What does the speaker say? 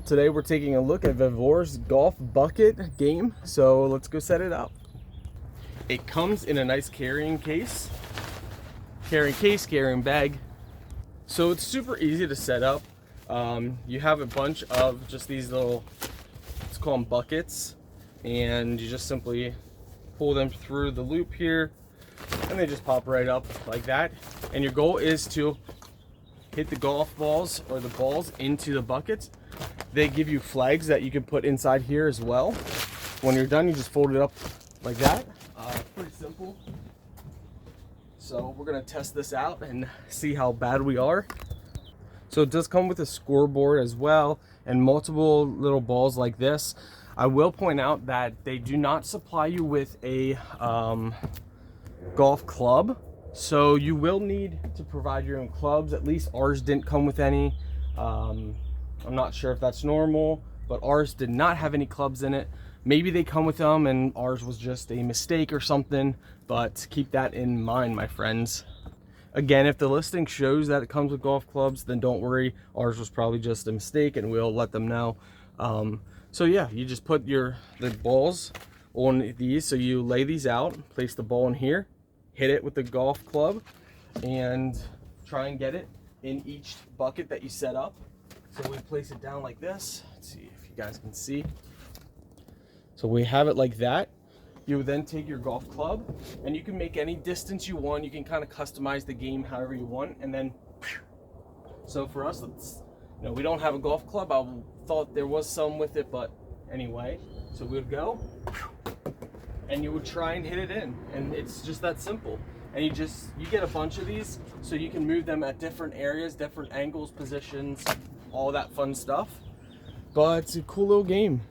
Today we're taking a look at VEVOR's golf bucket game, so let's go set it up. It comes in a nice carrying bag. So it's super easy to set up. You have a bunch of just these little, let's call them buckets, and you just simply pull them through the loop here, and they just pop right up like that. And your goal is to hit the golf balls or the balls into the buckets. They give you flags that you can put inside here as well. When you're done, you just fold it up like that. Pretty simple. So we're gonna test this out and see how bad we are. So it does come with a scoreboard as well and multiple little balls like this. I will point out that they do not supply you with a golf club. So you will need to provide your own clubs. At least ours didn't come with any. I'm not sure if that's normal, but ours did not have any clubs in it. Maybe they come with them and ours was just a mistake or something, but keep that in mind, my friends. Again, if the listing shows that it comes with golf clubs, then don't worry. Ours was probably just a mistake and we'll let them know. So yeah, you just put the balls on these. So you lay these out, place the ball in here, hit it with the golf club, and try and get it in each bucket that you set up. So we place it down like this. Let's see if you guys can see. So we have it like that. You would then take your golf club and you can make any distance you want. You can kind of customize the game however you want. And then, so for us, we don't have a golf club. I thought there was some with it, but anyway. So we would go and you would try and hit it in. And it's just that simple. And you get a bunch of these so you can move them at different areas, different angles, positions, all that fun stuff. But it's a cool little game.